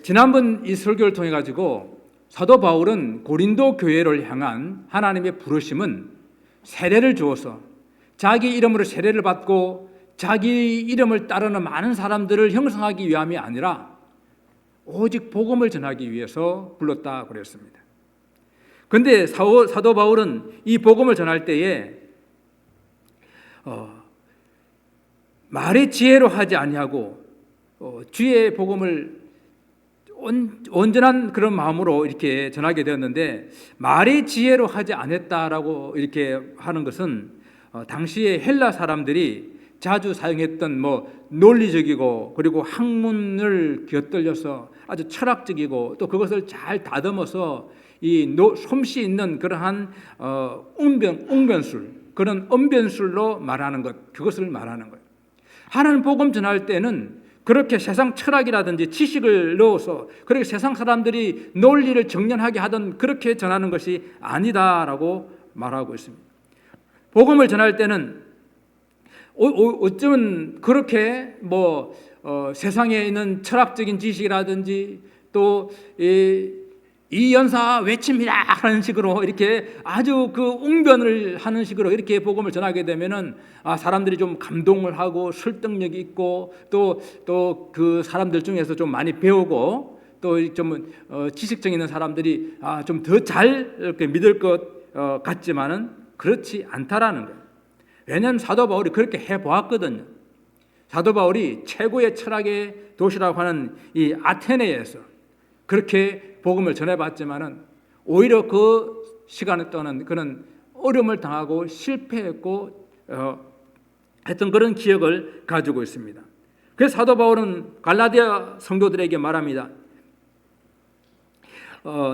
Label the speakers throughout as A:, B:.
A: 지난번 이 설교를 통해 가지고 사도 바울은 고린도 교회를 향한 하나님의 부르심은 세례를 주어서 자기 이름으로 세례를 받고 자기 이름을 따르는 많은 사람들을 형성하기 위함이 아니라 오직 복음을 전하기 위해서 불렀다 그랬습니다. 그런데 사도 바울은 이 복음을 전할 때에 말의 지혜로 하지 아니하고 주의 복음을 온전한 그런 마음으로 이렇게 전하게 되었는데, 말의 지혜로 하지 않았다라고 이렇게 하는 것은 당시에 헬라 사람들이 자주 사용했던 논리적이고 그리고 학문을 곁들여서 아주 철학적이고 또 그것을 잘 다듬어서 이 솜씨 있는 그러한 웅변술, 그런 언변술로 말하는 것, 그것을 말하는 거예요. 하나님 복음 전할 때는 그렇게 세상 철학이라든지 지식을 넣어서 그렇게 세상 사람들이 논리를 정연하게 하던 그렇게 전하는 것이 아니다라고 말하고 있습니다. 복음을 전할 때는 어쩌면 그렇게 세상에 있는 철학적인 지식이라든지 또 이 연사 외칩니다 하는 식으로 이렇게 아주 그 웅변을 하는 식으로 이렇게 복음을 전하게 되면은 사람들이 좀 감동을 하고 설득력이 있고 또 그 사람들 중에서 좀 많이 배우고 또 좀 지식적 있는 사람들이 좀 더 잘 이렇게 믿을 것 같지만은 그렇지 않다라는 거예요. 왜냐하면 사도 바울이 그렇게 해보았거든요. 사도 바울이 최고의 철학의 도시라고 하는 이 아테네에서 그렇게 복음을 전해봤지만은 오히려 그 시간에 또는 그런 어려움을 당하고 실패했고 했던 그런 기억을 가지고 있습니다. 그래서 사도 바울은 갈라디아 성도들에게 말합니다.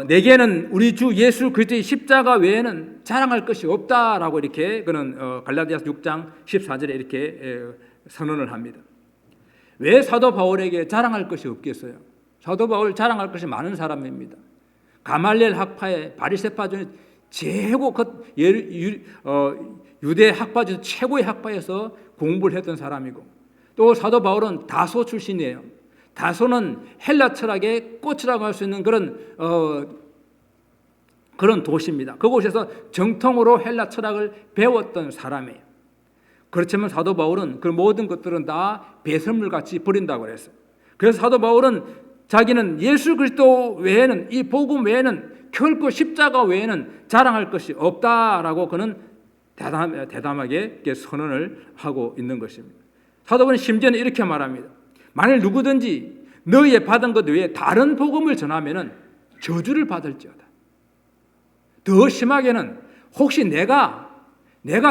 A: 내게는 우리 주 예수 그리스도의 십자가 외에는 자랑할 것이 없다라고 이렇게 그는 갈라디아서 6장 14절에 이렇게 선언을 합니다. 왜 사도 바울에게 자랑할 것이 없겠어요? 사도 바울 자랑할 것이 많은 사람입니다. 가말리엘 학파의 바리새파 중에 최고 유대 학파 중 최고의 학파에서 공부를 했던 사람이고, 또 사도 바울은 다소 출신이에요. 다소는 헬라 철학의 꽃이라고 할 수 있는 그런 도시입니다. 그곳에서 정통으로 헬라 철학을 배웠던 사람이에요. 그렇지만 사도 바울은 그 모든 것들은 다 배설물같이 버린다고 그랬어요. 그래서 사도 바울은 자기는 예수 그리스도 외에는, 이 복음 외에는, 결코 십자가 외에는 자랑할 것이 없다라고 그는 대담하게 선언을 하고 있는 것입니다. 사도 바울은 심지어는 이렇게 말합니다. 만일 누구든지 너희의 받은 것 외에 다른 복음을 전하면은 저주를 받을지어다. 더 심하게는 혹시 내가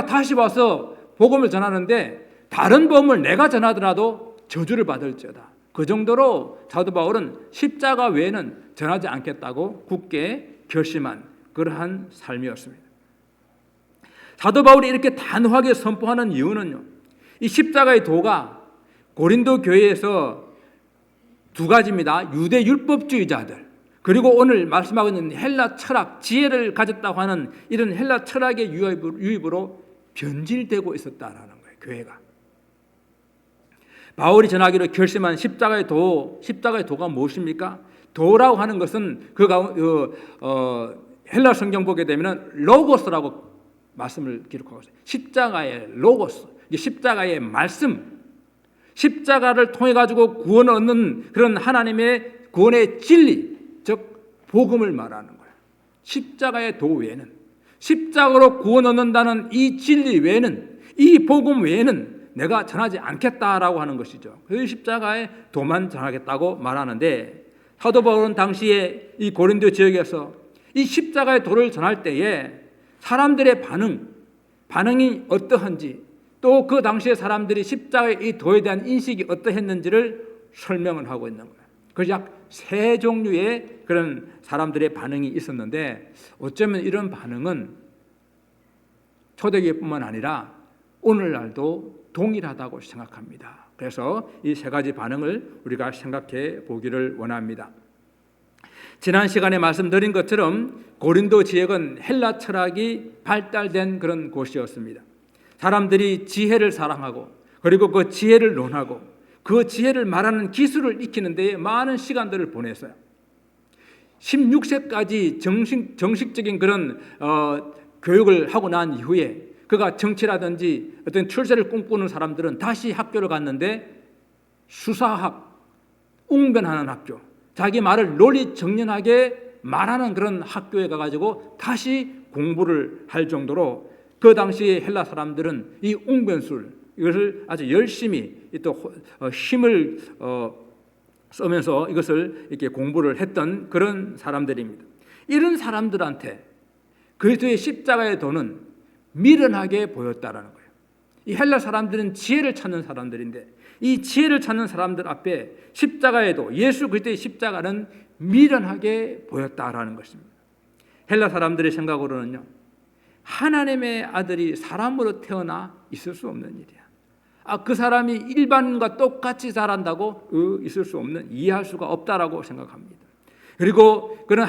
A: 다시 와서 복음을 전하는데 다른 복음을 내가 전하더라도 저주를 받을지어다. 그 정도로 사도 바울은 십자가 외에는 전하지 않겠다고 굳게 결심한 그러한 삶이었습니다. 사도 바울이 이렇게 단호하게 선포하는 이유는요, 이 십자가의 도가 고린도 교회에서 두 가지입니다. 유대 율법주의자들, 그리고 오늘 말씀하고 있는 헬라 철학, 지혜를 가졌다고 하는 이런 헬라 철학의 유입으로 변질되고 있었다라는 거예요. 교회가. 바울이 전하기로 결심한 십자가의 도가 무엇입니까? 도라고 하는 것은 헬라 성경 보게 되면 로고스라고 말씀을 기록하고 있어요. 십자가의 로고스, 십자가의 말씀, 십자가를 통해 가지고 구원을 얻는 그런 하나님의 구원의 진리, 즉 복음을 말하는 거예요. 십자가의 도 외에는, 십자가로 구원 얻는다는 이 진리 외에는, 이 복음 외에는 내가 전하지 않겠다라고 하는 것이죠. 그 십자가의 도만 전하겠다고 말하는데, 사도 바울은 당시에 이 고린도 지역에서 이 십자가의 도를 전할 때에 사람들의 반응이 어떠한지, 또 그 당시에 사람들이 십자가의 이 도에 대한 인식이 어떠했는지를 설명을 하고 있는 거예요. 그래서 약 3종류의 그런 사람들의 반응이 있었는데, 어쩌면 이런 반응은 초대교회뿐만 아니라 오늘날도 동일하다고 생각합니다. 그래서 이 3가지 반응을 우리가 생각해 보기를 원합니다. 지난 시간에 말씀드린 것처럼 고린도 지역은 헬라 철학이 발달된 그런 곳이었습니다. 사람들이 지혜를 사랑하고 그리고 그 지혜를 논하고 그 지혜를 말하는 기술을 익히는 데에 많은 시간들을 보냈어요. 16세까지 정식적인 그런 교육을 하고 난 이후에 그가 정치라든지 어떤 출세를 꿈꾸는 사람들은 다시 학교를 갔는데 수사학, 웅변하는 학교, 자기 말을 논리정연하게 말하는 그런 학교에 가가지고 다시 공부를 할 정도로 그 당시에 헬라 사람들은 이 웅변술 이것을 아주 열심히 또 힘을 쓰면서 이것을 이렇게 공부를 했던 그런 사람들입니다. 이런 사람들한테 그리스도의 십자가의 도는 미련하게 보였다라는 거예요. 이 헬라 사람들은 지혜를 찾는 사람들인데 이 지혜를 찾는 사람들 앞에 십자가의 도, 예수 그리스도의 십자가는 미련하게 보였다라는 것입니다. 헬라 사람들의 생각으로는요, 하나님의 아들이 사람으로 태어나 있을 수 없는 일이야. 그 사람이 일반인과 똑같이 자란다고 있을 수 없는, 이해할 수가 없다라고 생각합니다. 그리고 그런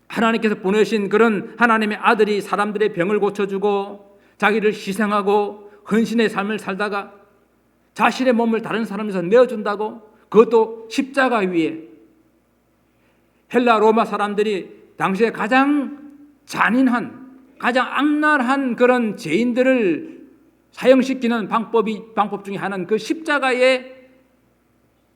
A: 하나님께서 보내신 그런 하나님의 아들이 사람들의 병을 고쳐주고 자기를 희생하고 헌신의 삶을 살다가 자신의 몸을 다른 사람에서 내어준다고, 그것도 십자가 위에. 헬라 로마 사람들이 당시에 가장 잔인한, 가장 악랄한 그런 죄인들을 사형시키는 방법 중에 하나는 그 십자가에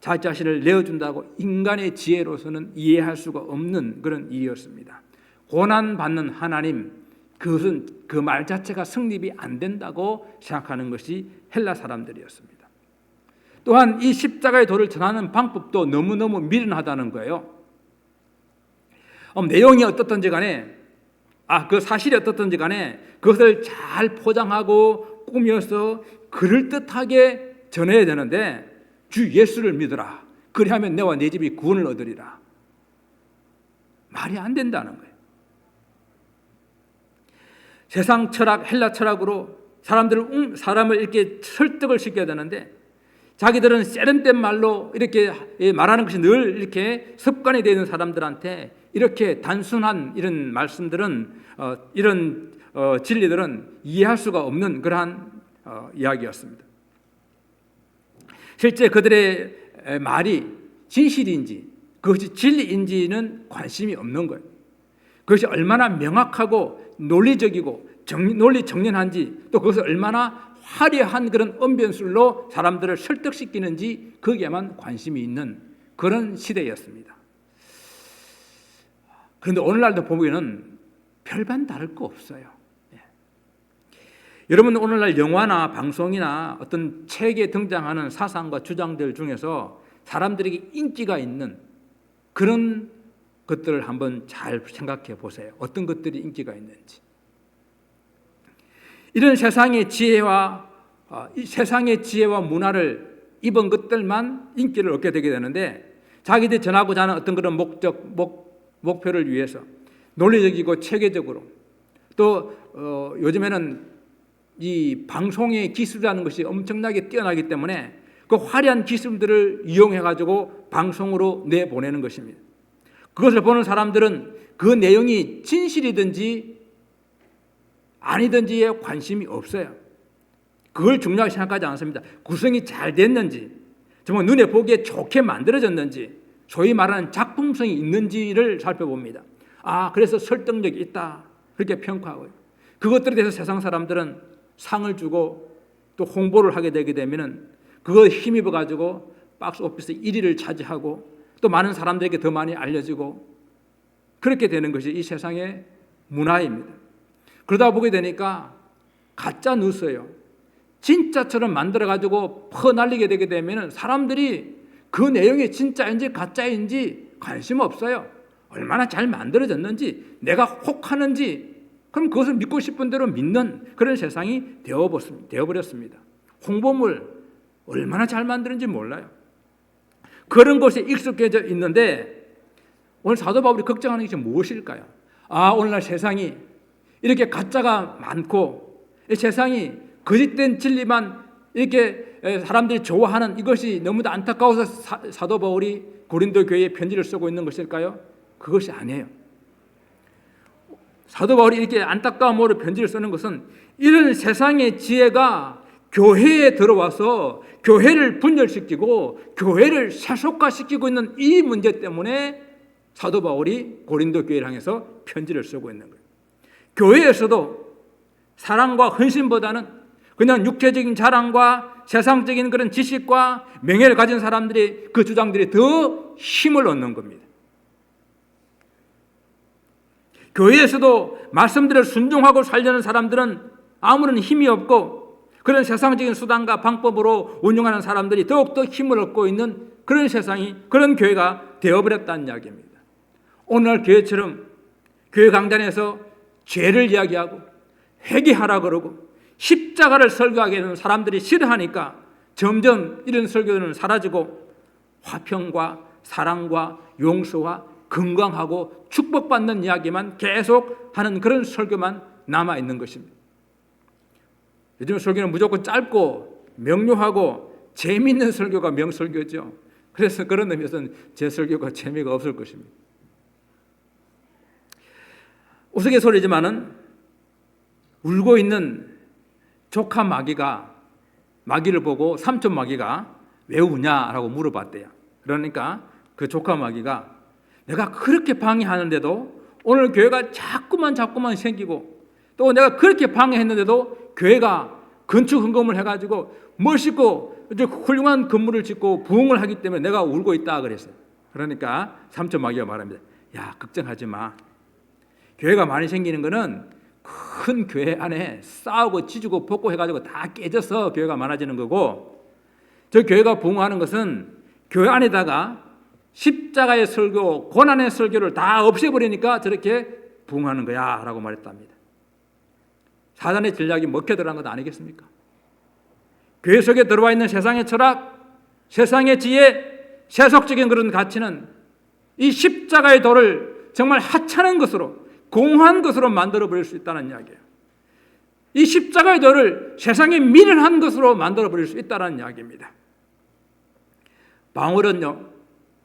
A: 자기 자신을 내어준다고 인간의 지혜로서는 이해할 수가 없는 그런 일이었습니다. 고난받는 하나님, 그것은 그 말 자체가 성립이 안 된다고 생각하는 것이 헬라 사람들이었습니다. 또한 이 십자가의 도를 전하는 방법도 너무너무 미련하다는 거예요. 내용이 어떻든지 간에, 그 사실이 어떻든지 간에 그것을 잘 포장하고 꾸며서 그럴듯하게 전해야 되는데, 주 예수를 믿으라, 그리하면 내와 내 집이 구원을 얻으리라, 말이 안 된다는 거예요. 세상 철학, 헬라 철학으로 사람을 이렇게 설득을 시켜야 되는데, 자기들은 세련된 말로 이렇게 말하는 것이 늘 이렇게 습관이 되는 사람들한테 이렇게 단순한 이런 말씀들은, 이런 진리들은 이해할 수가 없는 그러한 이야기였습니다. 실제 그들의 말이 진실인지 그것이 진리인지는 관심이 없는 거예요. 그것이 얼마나 명확하고 논리적이고 논리 정연한지, 또 그것을 얼마나 화려한 그런 언변술로 사람들을 설득시키는지 거기에만 관심이 있는 그런 시대였습니다. 그런데 오늘날도 보면은 별반 다를 거 없어요. 여러분, 오늘날 영화나 방송이나 어떤 책에 등장하는 사상과 주장들 중에서 사람들에게 인기가 있는 그런 것들을 한번 잘 생각해 보세요. 어떤 것들이 인기가 있는지. 이런 세상의 지혜와 문화를 입은 것들만 인기를 얻게 되게 되는데, 자기들이 전하고자 하는 어떤 그런 목표를 위해서 논리적이고 체계적으로, 또 요즘에는 이 방송의 기술이라는 것이 엄청나게 뛰어나기 때문에 그 화려한 기술들을 이용해 가지고 방송으로 내보내는 것입니다. 그것을 보는 사람들은 그 내용이 진실이든지 아니든지에 관심이 없어요. 그걸 중요하게 생각하지 않습니다. 구성이 잘 됐는지, 정말 눈에 보기에 좋게 만들어졌는지, 소위 말하는 작품성이 있는지를 살펴봅니다. 그래서 설득력이 있다, 그렇게 평가하고요. 그것들에 대해서 세상 사람들은 상을 주고 또 홍보를 하게 되게 되면은 그거 힘입어 가지고 박스 오피스 1위를 차지하고 또 많은 사람들에게 더 많이 알려지고, 그렇게 되는 것이 이 세상의 문화입니다. 그러다 보게 되니까 가짜 뉴스예요. 진짜처럼 만들어 가지고 퍼날리게 되게 되면 사람들이 그 내용이 진짜인지 가짜인지 관심 없어요. 얼마나 잘 만들어졌는지, 내가 혹하는지, 그럼 그것을 믿고 싶은 대로 믿는 그런 세상이 되어버렸습니다. 홍보물 얼마나 잘 만드는지 몰라요. 그런 것에 익숙해져 있는데, 오늘 사도 바울이 걱정하는 것이 무엇일까요? 오늘날 세상이 이렇게 가짜가 많고, 이 세상이 거짓된 진리만 이렇게 사람들이 좋아하는 이것이 너무도 안타까워서 사도 바울이 고린도 교회에 편지를 쓰고 있는 것일까요? 그것이 아니에요. 사도 바울이 이렇게 안타까움으로 편지를 쓰는 것은 이런 세상의 지혜가 교회에 들어와서 교회를 분열시키고 교회를 세속화시키고 있는 이 문제 때문에 사도 바울이 고린도 교회를 향해서 편지를 쓰고 있는 거예요. 교회에서도 사랑과 헌신보다는 그냥 육체적인 자랑과 세상적인 그런 지식과 명예를 가진 사람들이 그 주장들이 더 힘을 얻는 겁니다. 교회에서도 말씀들을 순종하고 살려는 사람들은 아무런 힘이 없고 그런 세상적인 수단과 방법으로 운영하는 사람들이 더욱더 힘을 얻고 있는 그런 세상이, 그런 교회가 되어버렸다는 이야기입니다. 오늘날 교회처럼 교회 강단에서 죄를 이야기하고 회개하라 그러고 십자가를 설교하게 되는 사람들이 싫어하니까 점점 이런 설교는 사라지고 화평과 사랑과 용서와 건강하고 축복받는 이야기만 계속 하는 그런 설교만 남아있는 것입니다. 요즘 설교는 무조건 짧고 명료하고 재미있는 설교가 명설교죠. 그래서 그런 의미에서는 제 설교가 재미가 없을 것입니다. 우스갯소리지만은 울고 있는 조카 마귀를 보고 삼촌 마귀가 왜 우냐라고 물어봤대요. 그러니까 그 조카 마귀가 내가 그렇게 방해하는데도 오늘 교회가 자꾸만 생기고 또 내가 그렇게 방해했는데도 교회가 건축 헌금을 해가지고 멋있고 훌륭한 건물을 짓고 부흥을 하기 때문에 내가 울고 있다 그랬어요. 그러니까 삼촌 마귀가 말합니다. 야, 걱정하지 마. 교회가 많이 생기는 거는 큰 교회 안에 싸우고 찢고 볶고 해가지고 다 깨져서 교회가 많아지는 거고, 저 교회가 부흥하는 것은 교회 안에다가 십자가의 설교, 고난의 설교를 다 없애버리니까 저렇게 부흥하는 거야 라고 말했답니다. 사단의 전략이 먹혀 들어간 것 아니겠습니까? 교회 속에 들어와 있는 세상의 철학, 세상의 지혜, 세속적인 그런 가치는 이 십자가의 도를 정말 하찮은 것으로, 공허한 것으로 만들어버릴 수 있다는 이야기예요. 이 십자가의 도를 세상에 미련한 것으로 만들어버릴 수 있다는 이야기입니다. 바울은요,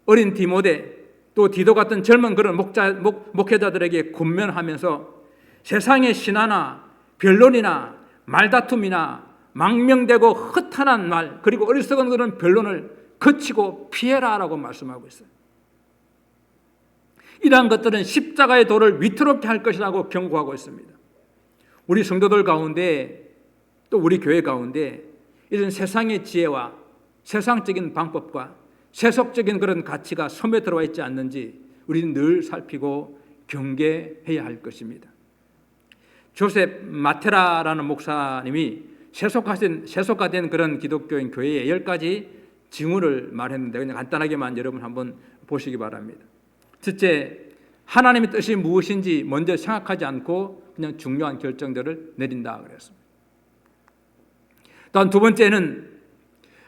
A: 어린 디모데 또 디도 같은 젊은 그런 목회자들에게 군면하면서 세상의 신화나 변론이나 말다툼이나 망명되고 허탄한 말, 그리고 어리석은 그런 변론을 거치고 피해라라고 말씀하고 있어요. 이러한 것들은 십자가의 도를 위태롭게 할 것이라고 경고하고 있습니다. 우리 성도들 가운데 또 우리 교회 가운데 이런 세상의 지혜와 세상적인 방법과 세속적인 그런 가치가 섬에 들어와 있지 않는지 우리는 늘 살피고 경계해야 할 것입니다. 조셉 마테라라는 목사님이 세속화된 그런 기독교인 교회의 10가지 징후를 말했는데 그냥 간단하게만 여러분 한번 보시기 바랍니다. 첫째, 하나님의 뜻이 무엇인지 먼저 생각하지 않고 그냥 중요한 결정들을 내린다 그랬습니다. 또한 두 번째는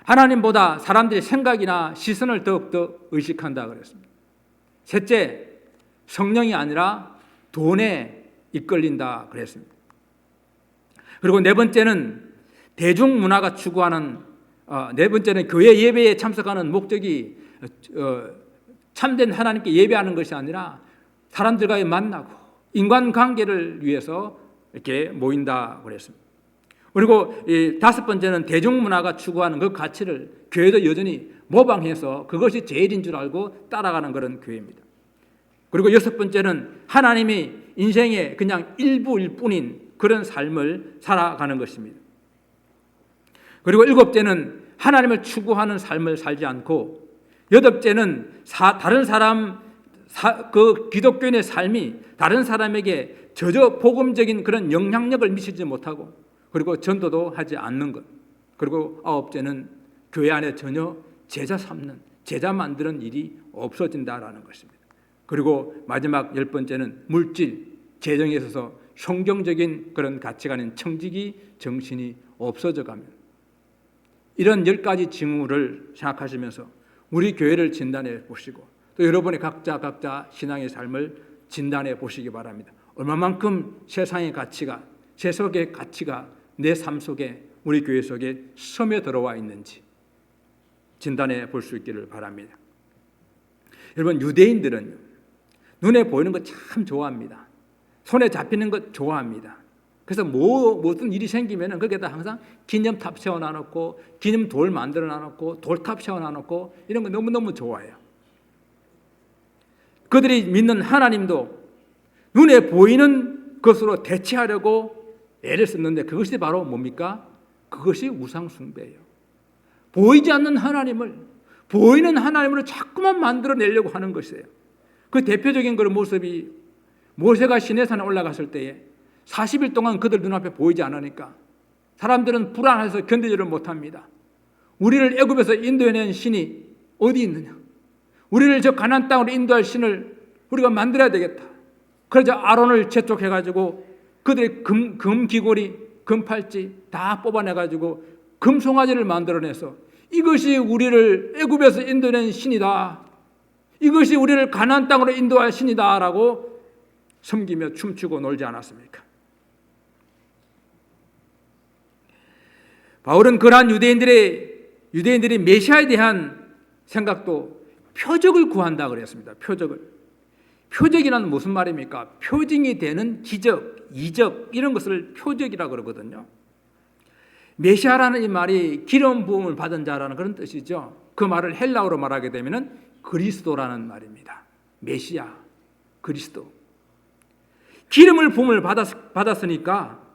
A: 하나님보다 사람들의 생각이나 시선을 더욱더 의식한다 그랬습니다. 셋째, 성령이 아니라 돈에 이끌린다 그랬습니다. 그리고 네 번째는 대중문화가 추구하는 네 번째는 교회 예배에 참석하는 목적이 참된 하나님께 예배하는 것이 아니라 사람들과의 만나고 인간관계를 위해서 이렇게 모인다 그랬습니다. 그리고 다섯 번째는 대중문화가 추구하는 그 가치를 교회도 여전히 모방해서 그것이 제일인 줄 알고 따라가는 그런 교회입니다. 그리고 여섯 번째는 하나님이 인생의 그냥 일부일 뿐인 그런 삶을 살아가는 것입니다. 그리고 일곱째는 하나님을 추구하는 삶을 살지 않고, 여덟째는 다른 사람 그 기독교인의 삶이 다른 사람에게 저저 복음적인 그런 영향력을 미치지 못하고, 그리고 전도도 하지 않는 것. 그리고 아홉째는 교회 안에 전혀 제자 삼는, 제자 만드는 일이 없어진다라는 것입니다. 그리고 마지막 10번째는 물질, 재정에 있어서 성경적인 그런 가치관인 청지기 정신이 없어져 가면, 이런 10가지 징후를 생각하시면서 우리 교회를 진단해 보시고 또 여러분의 각자 신앙의 삶을 진단해 보시기 바랍니다. 얼마만큼 세상의 가치가, 세속의 가치가 내 삶 속에, 우리 교회 속에 스며 들어와 있는지 진단해 볼 수 있기를 바랍니다. 여러분, 유대인들은 눈에 보이는 것 참 좋아합니다. 손에 잡히는 것 좋아합니다. 그래서 무슨 일이 생기면은 거기에다 항상 기념탑 세워놔놓고 기념돌 만들어놔놓고 돌탑 세워놔놓고 이런 거 너무너무 좋아해요. 그들이 믿는 하나님도 눈에 보이는 것으로 대체하려고 애를 썼는데 그것이 바로 뭡니까? 그것이 우상숭배예요. 보이지 않는 하나님을 보이는 하나님으로 자꾸만 만들어내려고 하는 것이에요. 그 대표적인 그런 모습이 모세가 시내산에 올라갔을 때에 40일 동안 그들 눈앞에 보이지 않으니까 사람들은 불안해서 견디지를 못합니다. 우리를 애굽에서 인도해낸 신이 어디 있느냐? 우리를 저 가나안 땅으로 인도할 신을 우리가 만들어야 되겠다. 그래서 아론을 재촉해가지고 그들의 금귀고리, 금팔찌 다 뽑아내가지고 금송아지를 만들어내서 이것이 우리를 애굽에서 인도해낸 신이다. 이것이 우리를 가나안 땅으로 인도할 신이다 라고 섬기며 춤추고 놀지 않았습니까? 바울은 그러한 유대인들이 메시아에 대한 생각도 표적을 구한다 그랬습니다. 표적이란 무슨 말입니까? 표징이 되는 기적, 이적 이런 것을 표적이라고 그러거든요. 메시아라는 이 말이 기름 부음을 받은 자라는 그런 뜻이죠. 그 말을 헬라어로 말하게 되면은 그리스도라는 말입니다. 메시아, 그리스도. 기름을 부음을 받았으니까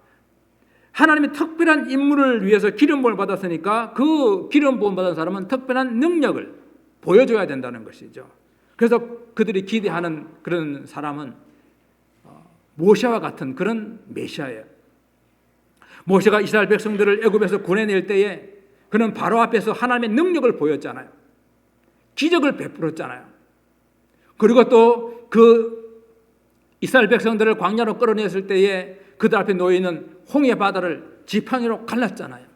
A: 하나님의 특별한 임무를 위해서 기름 부음을 받았으니까 그 기름 부음 받은 사람은 특별한 능력을 보여줘야 된다는 것이죠. 그래서 그들이 기대하는 그런 사람은 모세와 같은 그런 메시아예요. 모세가 이스라엘 백성들을 애굽에서 구해낼 때에 그는 바로 앞에서 하나님의 능력을 보였잖아요. 기적을 베풀었잖아요. 그리고 또 그 이스라엘 백성들을 광야로 끌어냈을 때에 그들 앞에 놓여있는 홍해 바다를 지팡이로 갈랐잖아요.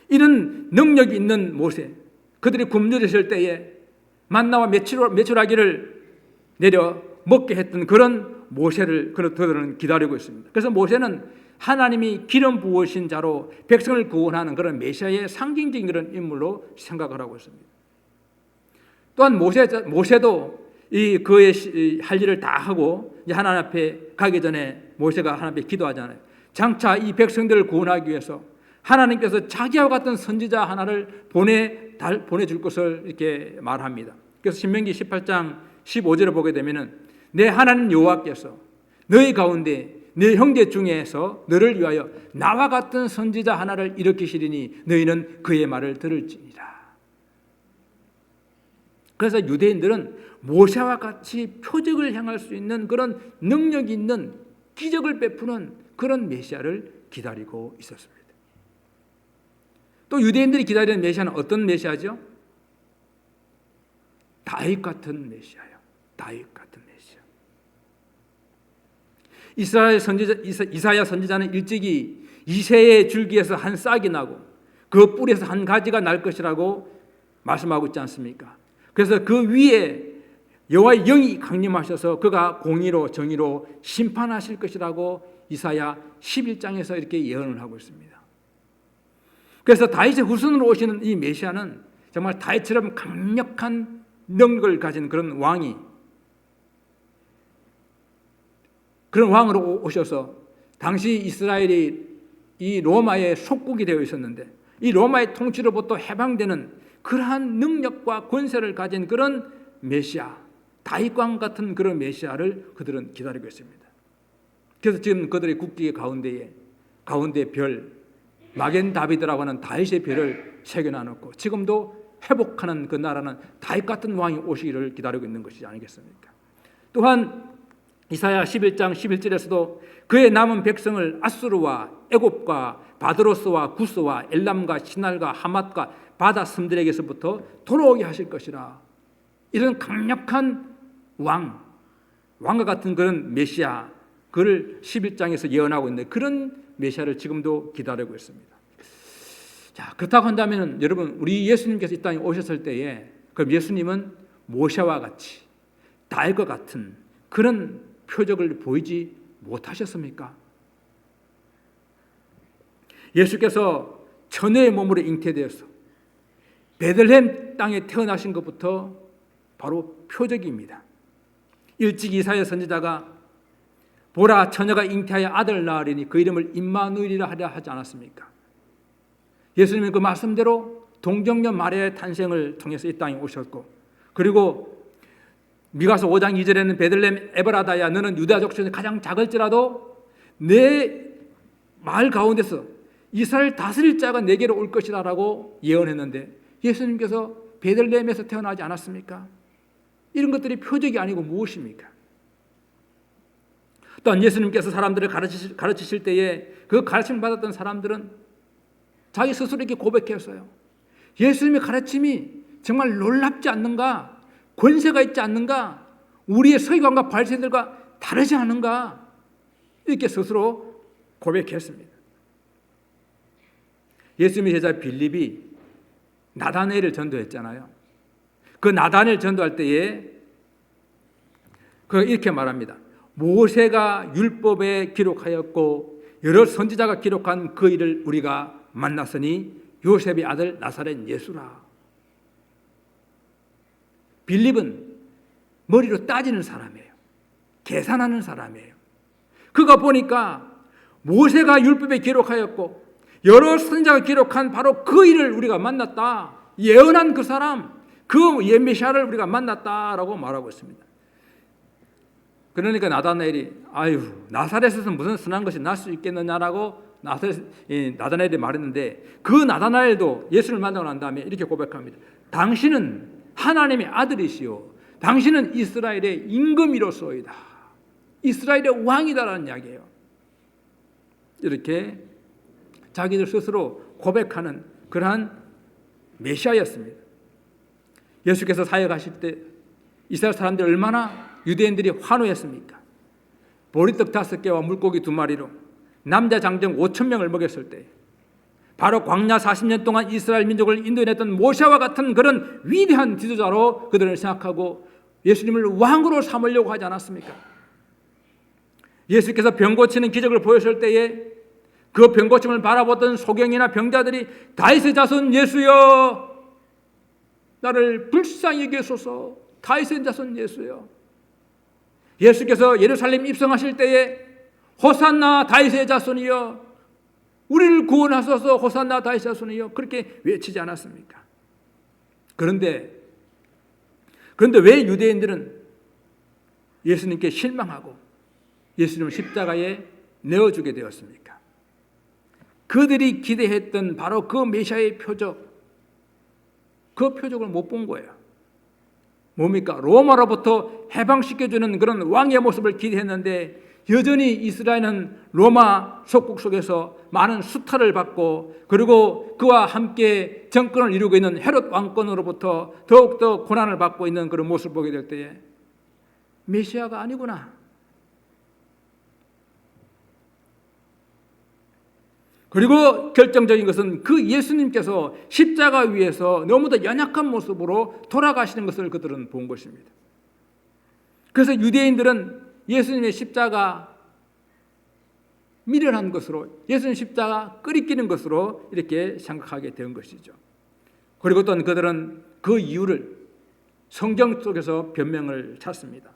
A: 이런 능력이 있는 모세, 그들이 굶주렸을 때에 만나와 메추라기를 내려 먹게 했던 그런 모세를 그들은 기다리고 있습니다. 그래서 모세는 하나님이 기름 부으신 자로 백성을 구원하는 그런 메시아의 상징적인 그런 인물로 생각을 하고 있습니다. 또한 모세도 그의 할 일을 다 하고 하나님 앞에 가기 전에 모세가 하나님 앞에 기도하잖아요. 장차 이 백성들을 구원하기 위해서 하나님께서 자기와 같은 선지자 하나를 보내줄 것을 이렇게 말합니다. 그래서 신명기 18장 15절을 보게 되면은 내 하나님 여호와께서 너희 가운데 네 형제 중에서 너를 위하여 나와 같은 선지자 하나를 일으키시리니 너희는 그의 말을 들을지니라. 그래서 유대인들은 모세와 같이 표적을 행할 수 있는 그런 능력이 있는 기적을 베푸는 그런 메시아를 기다리고 있었습니다. 또 유대인들이 기다리는 메시아는 어떤 메시아죠? 다윗 같은 메시아예요. 다윗 같은 메시아. 이사야 선지자는 일찍이 이새의 줄기에서 한 싹이 나고 그 뿌리에서 한 가지가 날 것이라고 말씀하고 있지 않습니까? 그래서 그 위에 여호와의 영이 강림하셔서 그가 공의로 정의로 심판하실 것이라고 이사야 11장에서 이렇게 예언을 하고 있습니다. 그래서 다윗의 후손으로 오시는 이 메시아는 정말 다윗처럼 강력한 능력을 가진 그런 왕으로 오셔서 당시 이스라엘이 이 로마의 속국이 되어 있었는데 이 로마의 통치로부터 해방되는 그러한 능력과 권세를 가진 그런 메시아, 다윗왕 같은 그런 메시아를 그들은 기다리고 있습니다. 그래서 지금 그들의 국기 가운데 별 마겐 다비드라고 하는 다윗의 별을 새겨놔놓고 지금도 회복하는 그 나라는 다윗 같은 왕이 오시기를 기다리고 있는 것이지 아니겠습니까? 또한 이사야 11장 11절에서도 그의 남은 백성을 아수르와 애굽과 바드로스와 구스와 엘람과 시날과 하맛과 바다 섬들에게서부터 돌아오게 하실 것이라. 이런 강력한 왕과 같은 그런 메시아, 그를 11장에서 예언하고 있는데 그런 메시아를 지금도 기다리고 있습니다. 자, 그렇다고 한다면 여러분, 우리 예수님께서 이 땅에 오셨을 때에 그럼 예수님은 모세와 같이 다윗과 같은 그런 표적을 보이지 못하셨습니까? 예수께서 처녀의 몸으로 잉태되어서 베들레헴 땅에 태어나신 것부터 바로 표적입니다. 일찍 이사야 선지자가 보라 처녀가 잉태하여 아들 낳으리니 그 이름을 임마누엘이라 하려 하지 않았습니까? 예수님은 그 말씀대로 동정녀 마리아의 탄생을 통해서 이 땅에 오셨고, 그리고 미가서 5장 2절에는 베들레헴 에브라다야 너는 유다 족속 중에 가장 작을지라도 내 마을 가운데서 이스라엘 다스릴 자가 내게로 올 것이다 라고 예언했는데 예수님께서 베들레헴에서 태어나지 않았습니까? 이런 것들이 표적이 아니고 무엇입니까? 또한 예수님께서 사람들을 가르치실 때에 그 가르침을 받았던 사람들은 자기 스스로 이렇게 고백했어요. 예수님의 가르침이 정말 놀랍지 않는가? 권세가 있지 않는가? 우리의 서기관과 바리새인들과 다르지 않은가? 이렇게 스스로 고백했습니다. 예수님의 제자 빌립이 나다나엘을 전도했잖아요. 그 나다나엘 전도할 때에 그 이렇게 말합니다. 모세가 율법에 기록하였고 여러 선지자가 기록한 그 일을 우리가 만났으니 요셉의 아들 나사렛 예수라. 빌립은 머리로 따지는 사람이에요. 계산하는 사람이에요. 그가 보니까 모세가 율법에 기록하였고 여러 선지자가 기록한 바로 그 일을 우리가 만났다. 예언한 그 사람, 그 메시아를 우리가 만났다라고 말하고 있습니다. 그러니까 나다나엘이 나사렛에서 무슨 선한 것이 날 수 있겠느냐라고 나다나엘이 말했는데 그 나다나엘도 예수를 만나고 난 다음에 이렇게 고백합니다. 당신은 하나님의 아들이시오. 당신은 이스라엘의 임금이로소이다. 이스라엘의 왕이다라는 이야기예요. 이렇게 자기들 스스로 고백하는 그러한 메시아였습니다. 예수께서 사역하실 때 이스라엘 사람들 얼마나 유대인들이 환호했습니까? 보리떡 5개와 물고기 2마리로 남자 장정 5,000명을 먹였을 때 바로 광야 40년 동안 이스라엘 민족을 인도해냈던 모세와 같은 그런 위대한 지도자로 그들을 생각하고 예수님을 왕으로 삼으려고 하지 않았습니까? 예수께서 병 고치는 기적을 보였을 때에 그 병 고침을 바라보던 소경이나 병자들이 다윗의 자손 예수여 나를 불쌍히 여기소서. 다윗의 자손 예수여. 예수께서 예루살렘 입성하실 때에 호산나 다윗의 자손이여 우리를 구원하소서. 호산나 다윗의 자손이여 그렇게 외치지 않았습니까? 그런데 왜 유대인들은 예수님께 실망하고 예수님을 십자가에 내어주게 되었습니까? 그들이 기대했던 바로 그 메시아의 표적, 그 표적을 못 본 거예요. 뭡니까? 로마로부터 해방시켜주는 그런 왕의 모습을 기대했는데 여전히 이스라엘은 로마 속국 속에서 많은 수탈을 받고 그리고 그와 함께 정권을 이루고 있는 헤롯 왕권으로부터 더욱더 고난을 받고 있는 그런 모습을 보게 될 때에 메시아가 아니구나. 그리고 결정적인 것은 그 예수님께서 십자가 위에서 너무도 연약한 모습으로 돌아가시는 것을 그들은 본 것입니다. 그래서 유대인들은 예수님의 십자가 미련한 것으로 예수님 십자가 끄리끼는 것으로 이렇게 생각하게 된 것이죠. 그리고 또 그들은 그 이유를 성경 속에서 변명을 찾습니다.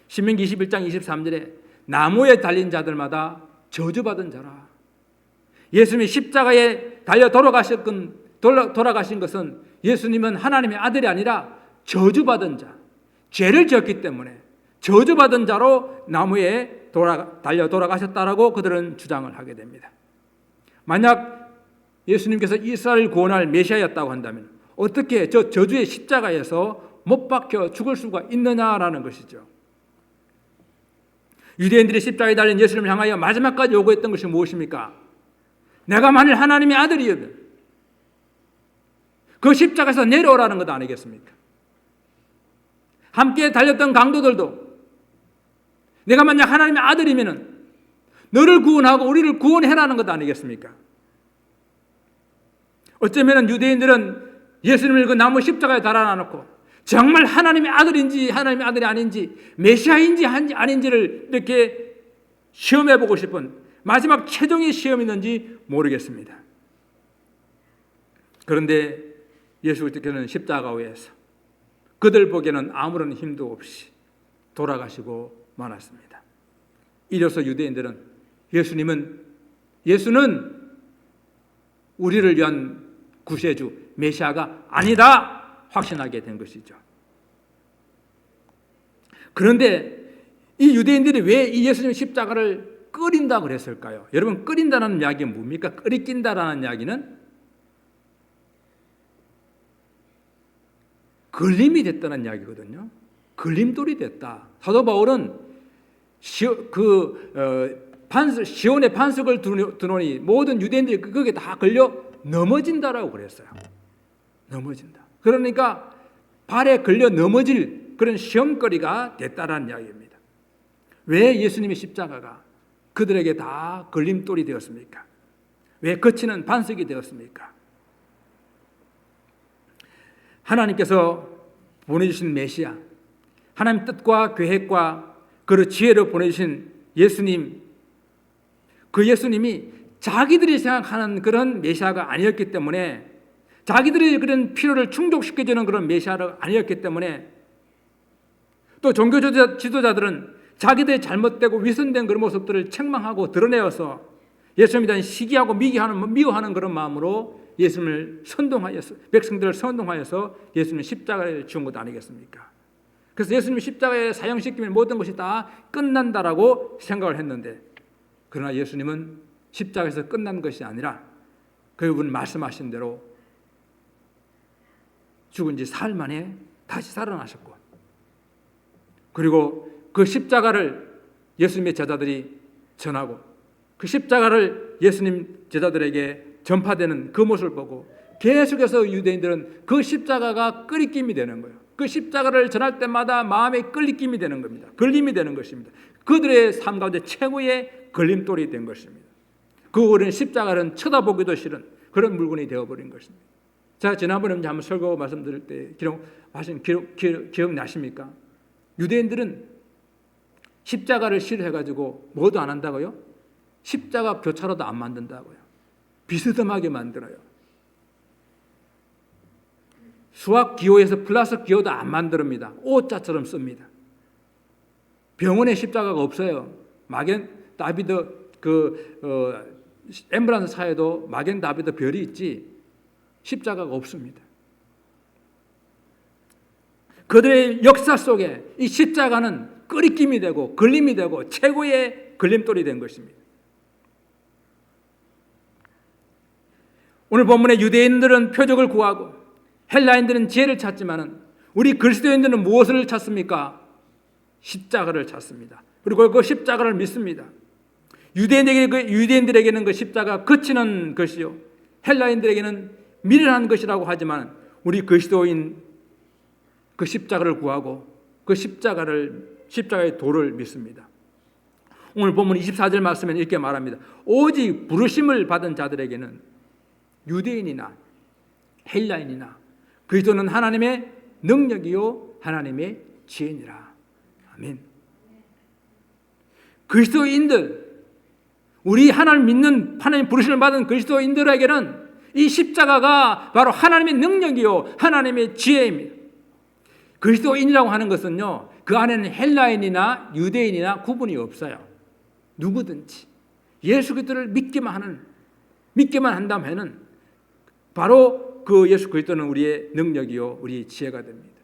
A: 신명기 21장 23절에 나무에 달린 자들마다 저주받은 자라. 예수님이 십자가에 달려 돌아가신 것은 예수님은 하나님의 아들이 아니라 저주받은 자, 죄를 지었기 때문에 저주받은 자로 나무에 달려 돌아가셨다라고 그들은 주장을 하게 됩니다. 만약 예수님께서 이스라엘을 구원할 메시아였다고 한다면 어떻게 저 저주의 십자가에서 못 박혀 죽을 수가 있느냐라는 것이죠. 유대인들이 십자가에 달린 예수님을 향하여 마지막까지 요구했던 것이 무엇입니까? 내가 만일 하나님의 아들이거든 그 십자가에서 내려오라는 것 아니겠습니까? 함께 달렸던 강도들도 내가 만약 하나님의 아들이면 너를 구원하고 우리를 구원해라는 것 아니겠습니까? 어쩌면 유대인들은 예수님을 그 나무 십자가에 달아놔놓고 정말 하나님의 아들인지 하나님의 아들이 아닌지 메시아인지 아닌지를 이렇게 시험해보고 싶은 마지막 최종의 시험이 있는지 모르겠습니다. 그런데 예수께서는 십자가 위에서 그들 보기에는 아무런 힘도 없이 돌아가시고 말았습니다. 이로써 유대인들은 예수는 우리를 위한 구세주 메시아가 아니다 확신하게 된 것이죠. 그런데 이 유대인들이 왜 이 예수님 십자가를 끓인다고 그랬을까요? 여러분, 끓인다는 이야기는 뭡니까? 끓이낀다라는 이야기는 걸림이 됐다는 이야기거든요. 걸림돌이 됐다. 사도 바울은 시온의 반석을 두노니 모든 유대인들이 거기에 다 걸려 넘어진다라고 그랬어요. 넘어진다. 그러니까 발에 걸려 넘어질 그런 시험거리가 됐다라는 이야기입니다. 왜 예수님의 십자가가 그들에게 다 걸림돌이 되었습니까? 왜 거치는 반석이 되었습니까? 하나님께서 보내주신 메시아, 하나님 뜻과 계획과 그 지혜로 보내주신 예수님, 그 예수님이 자기들이 생각하는 그런 메시아가 아니었기 때문에, 자기들의 그런 필요를 충족시켜주는 그런 메시아가 아니었기 때문에, 또 종교 지도자들은 자기들의 잘못되고 위선된 그런 모습들을 책망하고 드러내어서 예수님에 대한 시기하고 미워하는 그런 마음으로 예수님을 선동하여서, 백성들을 선동하여서 예수님을 십자가에 지은 것 아니겠습니까? 그래서 예수님이 십자가에 사형시키면 모든 것이 다 끝난다라고 생각을 했는데, 그러나 예수님은 십자가에서 끝난 것이 아니라 그분 말씀하신 대로 죽은 지 사흘 만에 다시 살아나셨고, 그리고 그 십자가를 예수님의 제자들이 전하고 그 십자가를 예수님 제자들에게 전파되는 그 모습을 보고 계속해서 유대인들은 그 십자가가 끓이김이 되는 거예요. 그 십자가를 전할 때마다 마음에 끌리김이 되는 겁니다. 걸림이 되는 것입니다. 그들의 삶 가운데 최고의 걸림돌이 된 것입니다. 그들은 십자가는 쳐다보기도 싫은 그런 물건이 되어버린 것입니다. 제가 지난번에 한번 설교 말씀드릴 때 기억나십니까? 유대인들은 십자가를 싫어해가지고 뭐도 안 한다고요? 십자가 교차로도 안 만든다고요. 비스듬하게 만들어요. 수학 기호에서 플러스 기호도 안 만듭니다. O자처럼 씁니다. 병원에 십자가가 없어요. 마겐 다비드 앰뷸런스 차에도 마겐 다비드 별이 있지 십자가가 없습니다. 그들의 역사 속에 이 십자가는 끓이김이 되고 걸림이 되고 최고의 걸림돌이 된 것입니다. 오늘 본문의 유대인들은 표적을 구하고 헬라인들은 지혜를 찾지만은 우리 그리스도인들은 무엇을 찾습니까? 십자가를 찾습니다. 그리고 그 십자가를 믿습니다. 유대인들에게는 그 십자가 거치는 것이요, 헬라인들에게는 미련한 것이라고 하지만 우리 그리스도인 그 십자가를 구하고 그 십자가의 도를 믿습니다. 오늘 본문 24절 말씀에 이렇게 말합니다. 오직 부르심을 받은 자들에게는 유대인이나 헬라인이나 그리스도는 하나님의 능력이요 하나님의 지혜니라. 아멘. 그리스도인들, 우리 하나님 믿는 하나님 부르심을 받은 그리스도인들에게는 이 십자가가 바로 하나님의 능력이요 하나님의 지혜입니다. 그리스도인이라고 하는 것은요, 그 안에는 헬라인이나 유대인이나 구분이 없어요. 누구든지 예수 그리스도를 믿기만 한다면은 바로 그 예수 그리스도는 우리의 능력이요 우리의 지혜가 됩니다.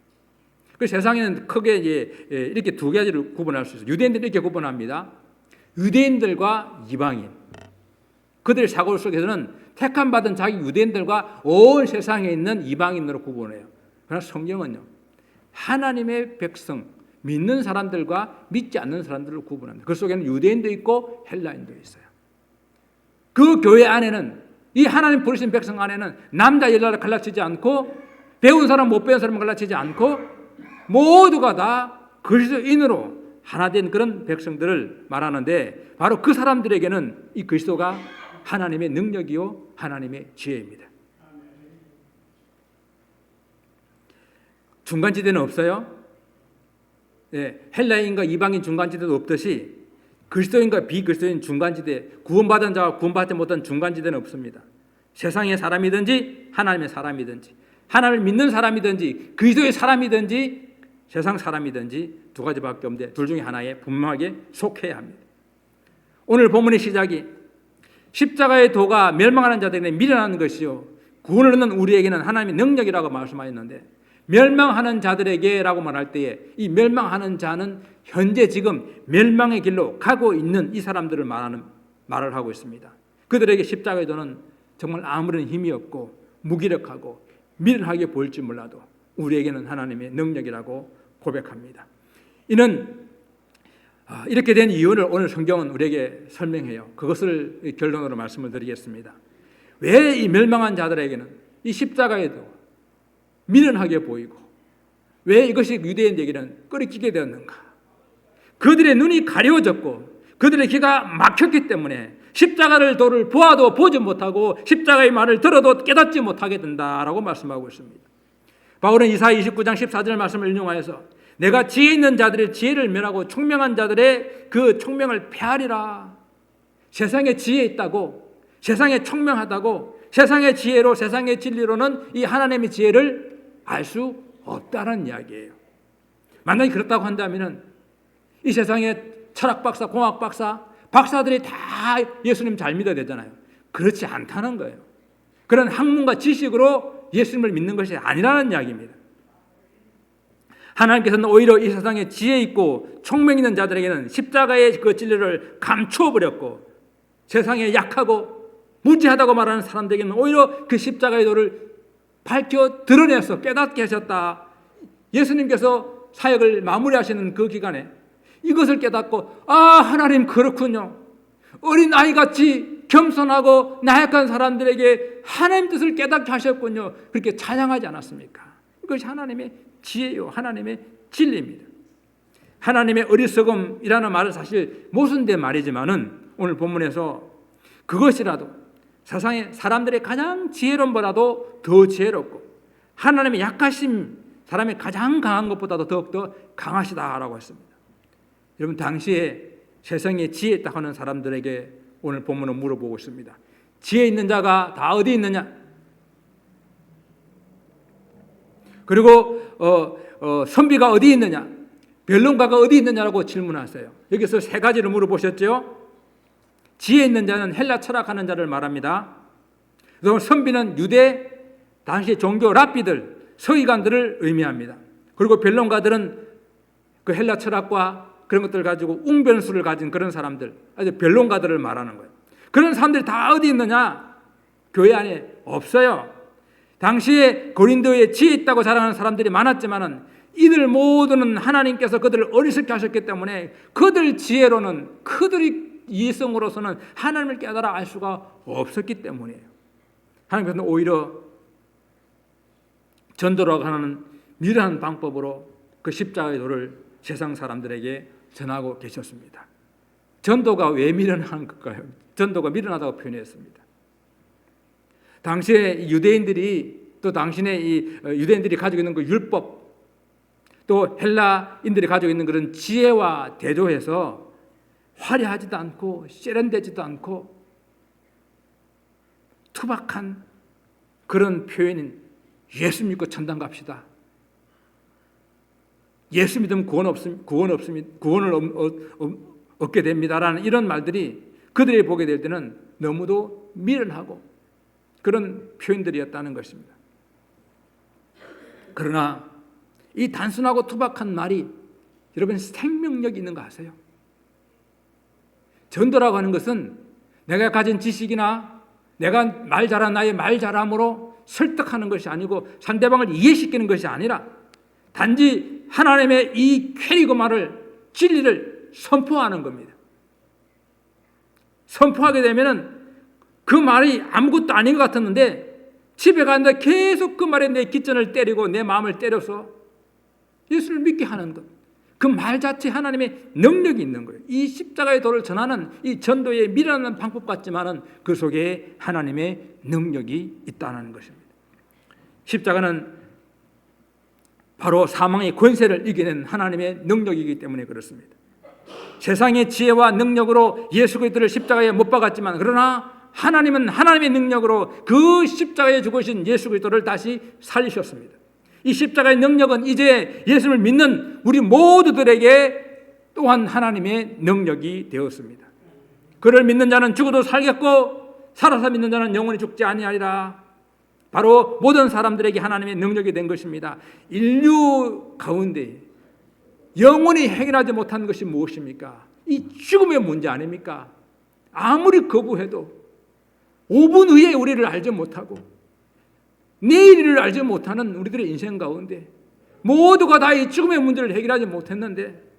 A: 그 세상에는 크게 이렇게 두 가지를 구분할 수 있어요. 유대인들은 이렇게 구분합니다. 유대인들과 이방인. 그들의 사고 속에서는 택함 받은 자기 유대인들과 온 세상에 있는 이방인으로 구분해요. 그러나 성경은요, 하나님의 백성, 믿는 사람들과 믿지 않는 사람들을 구분합니다. 그 속에는 유대인도 있고 헬라인도 있어요. 그 교회 안에는, 이 하나님 부르신 백성 안에는 남자 여자를 갈라치지 않고 배운 사람 못 배운 사람을 갈라치지 않고 모두가 다 그리스도인으로 하나 된 그런 백성들을 말하는데, 바로 그 사람들에게는 이 그리스도가 하나님의 능력이요 하나님의 지혜입니다. 중간지대는 없어요. 헬라인과 이방인 중간지대도 없듯이 그리스도인과 비그리스도인 중간지대, 구원받은 자와 구원받지 못한 중간지대는 없습니다. 세상의 사람이든지 하나님의 사람이든지, 하나님을 믿는 사람이든지 그리스도의 사람이든지 세상 사람이든지 두 가지밖에 없는데 둘 중에 하나에 분명하게 속해야 합니다. 오늘 본문의 시작이 십자가의 도가 멸망하는 자들에게 미련한 것이요 구원을 얻는 우리에게는 하나님의 능력이라고 말씀하였는데, 멸망하는 자들에게라고 말할 때에 이 멸망하는 자는 현재 지금 멸망의 길로 가고 있는 이 사람들을 말을 하고 있습니다. 그들에게 십자가의 도는 정말 아무런 힘이 없고 무기력하고 미련하게 보일지 몰라도 우리에게는 하나님의 능력이라고 고백합니다. 이는 이렇게 된 이유를 오늘 성경은 우리에게 설명해요. 그것을 결론으로 말씀을 드리겠습니다. 왜 이 멸망한 자들에게는 이 십자가에도 미련하게 보이고 왜 이것이 유대인에게는 끄리끼게 되었는가? 그들의 눈이 가려워졌고 그들의 귀가 막혔기 때문에 십자가를 도를 보아도 보지 못하고 십자가의 말을 들어도 깨닫지 못하게 된다라고 말씀하고 있습니다. 바울은 이사야 29장 14절 말씀을 인용하여서 내가 지혜 있는 자들의 지혜를 멸하고 총명한 자들의 그 총명을 폐하리라. 세상에 지혜 있다고, 세상에 총명하다고, 세상의 지혜로, 세상의 진리로는 이 하나님의 지혜를 알 수 없다는 이야기예요. 만약에 그렇다고 한다면 이 세상에 철학 박사, 공학 박사, 박사들이 다 예수님 잘 믿어야 되잖아요. 그렇지 않다는 거예요. 그런 학문과 지식으로 예수님을 믿는 것이 아니라는 이야기입니다. 하나님께서는 오히려 이 세상에 지혜 있고 총명 있는 자들에게는 십자가의 그 진리를 감추어 버렸고, 세상에 약하고 무지하다고 말하는 사람들에게는 오히려 그 십자가의 도를 밝혀 드러내서 깨닫게 하셨다. 예수님께서 사역을 마무리하시는 그 기간에 이것을 깨닫고 하나님 그렇군요. 어린아이같이 겸손하고 나약한 사람들에게 하나님 뜻을 깨닫게 하셨군요. 그렇게 찬양하지 않았습니까? 이것이 하나님의 지혜요, 하나님의 진리입니다. 하나님의 어리석음이라는 말은 사실 모순된 말이지만은 오늘 본문에서 그것이라도 세상에 사람들의 가장 지혜로운 보다도 더 지혜롭고 하나님의 약하심, 사람이 가장 강한 것보다도 더욱더 강하시다라고 했습니다. 여러분, 당시에 세상에 지혜 있다고 하는 사람들에게 오늘 본문은 물어보고 있습니다. 지혜 있는 자가 다 어디 있느냐? 그리고 선비가 어디 있느냐? 변론가가 어디 있느냐라고 질문하세요. 여기서 세 가지를 물어보셨죠. 지혜 있는 자는 헬라 철학하는 자를 말합니다. 그리고 선비는 유대 당시 종교 랍비들, 서기관들을 의미합니다. 그리고 변론가들은 그 헬라 철학과 그런 것들을 가지고 웅변수를 가진 그런 사람들, 아주 변론가들을 말하는 거예요. 그런 사람들이 다 어디 있느냐? 교회 안에 없어요. 당시에 고린도에 지혜 있다고 자랑하는 사람들이 많았지만은 이들 모두는 하나님께서 그들을 어리석게 하셨기 때문에 그들 지혜로는, 그들이 이성으로서는 하나님을 깨달아 알 수가 없었기 때문이에요. 하나님께서는 오히려 전도라고 하는 미련한 방법으로 그 십자가의 도를 세상 사람들에게 전하고 계셨습니다. 전도가 왜 미련한 걸까요? 전도가 미련하다고 표현했습니다. 당시에 유대인들이, 또 당신의 이 유대인들이 가지고 있는 그 율법, 또 헬라인들이 가지고 있는 그런 지혜와 대조해서 화려하지도 않고 세련되지도 않고 투박한 그런 표현인 예수 믿고 천당 갑시다. 예수 믿으면 구원을 얻게 됩니다라는 이런 말들이 그들이 보게 될 때는 너무도 미련하고 그런 표현들이었다는 것입니다. 그러나 이 단순하고 투박한 말이 여러분 생명력이 있는 거 아세요? 전도라고 하는 것은 내가 가진 지식이나 내가 말 잘한 나의 말 잘함으로 설득하는 것이 아니고 상대방을 이해시키는 것이 아니라 단지 하나님의 이 쾌리고 말을, 진리를 선포하는 겁니다. 선포하게 되면은 그 말이 아무것도 아닌 것 같았는데 집에 가는데 계속 그 말에 내 기전을 때리고 내 마음을 때려서 예수를 믿게 하는 것. 그 말 자체에 하나님의 능력이 있는 거예요. 이 십자가의 도를 전하는 이 전도의 미련한 방법 같지만은 그 속에 하나님의 능력이 있다는 것입니다. 십자가는 바로 사망의 권세를 이겨낸 하나님의 능력이기 때문에 그렇습니다. 세상의 지혜와 능력으로 예수 그리스도를 십자가에 못 박았지만, 그러나 하나님은 하나님의 능력으로 그 십자가에 죽으신 예수 그리스도를 다시 살리셨습니다. 이 십자가의 능력은 이제 예수를 믿는 우리 모두들에게 또한 하나님의 능력이 되었습니다. 그를 믿는 자는 죽어도 살겠고 살아서 믿는 자는 영원히 죽지 아니하리라. 바로 모든 사람들에게 하나님의 능력이 된 것입니다. 인류 가운데 영원히 해결하지 못한 것이 무엇입니까? 이 죽음의 문제 아닙니까? 아무리 거부해도 5분 후에 우리를 알지 못하고 내일을 알지 못하는 우리들의 인생 가운데 모두가 다 이 죽음의 문제를 해결하지 못했는데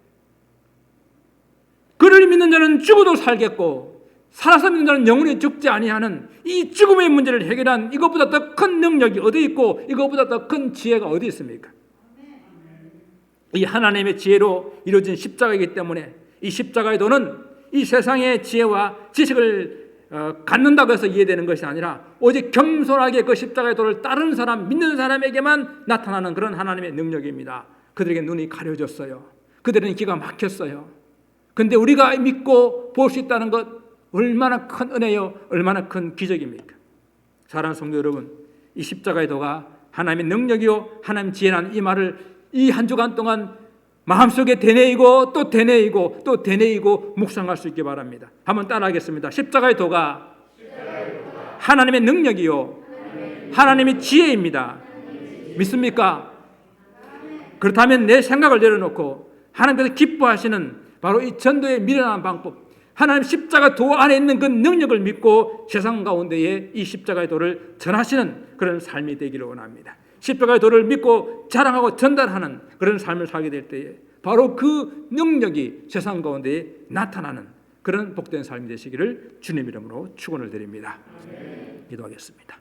A: 그를 믿는 자는 죽어도 살겠고 살아서 믿는 자는 영원히 죽지 아니하는 이 죽음의 문제를 해결한 이것보다 더 큰 능력이 어디 있고 이것보다 더 큰 지혜가 어디 있습니까? 이 하나님의 지혜로 이루어진 십자가이기 때문에 이 십자가의 도는 이 세상의 지혜와 지식을 갖는다고 해서 이해되는 것이 아니라 오직 겸손하게 그 십자가의 도를 따르는 사람, 믿는 사람에게만 나타나는 그런 하나님의 능력입니다. 그들에게 눈이 가려졌어요. 그들은 기가 막혔어요. 그런데 우리가 믿고 볼 수 있다는 것 얼마나 큰 은혜요, 얼마나 큰 기적입니까? 사랑하는 성도 여러분, 이 십자가의 도가 하나님의 능력이요 하나님 지혜라는 이 말을 이 한 주간 동안 마음속에 되뇌이고 또 되뇌이고 또 되뇌이고 묵상할 수 있게 바랍니다. 한번 따라하겠습니다. 십자가의 도가 하나님의 능력이요 하나님의 지혜입니다. 믿습니까? 그렇다면 내 생각을 내려놓고 하나님께서 기뻐하시는 바로 이 전도의 미련한 방법, 하나님 십자가 도 안에 있는 그 능력을 믿고 세상 가운데에 이 십자가의 도를 전하시는 그런 삶이 되기를 원합니다. 십자가의 도를 믿고 자랑하고 전달하는 그런 삶을 살게 될 때에 바로 그 능력이 세상 가운데에 나타나는 그런 복된 삶이 되시기를 주님 이름으로 축원을 드립니다. 기도하겠습니다.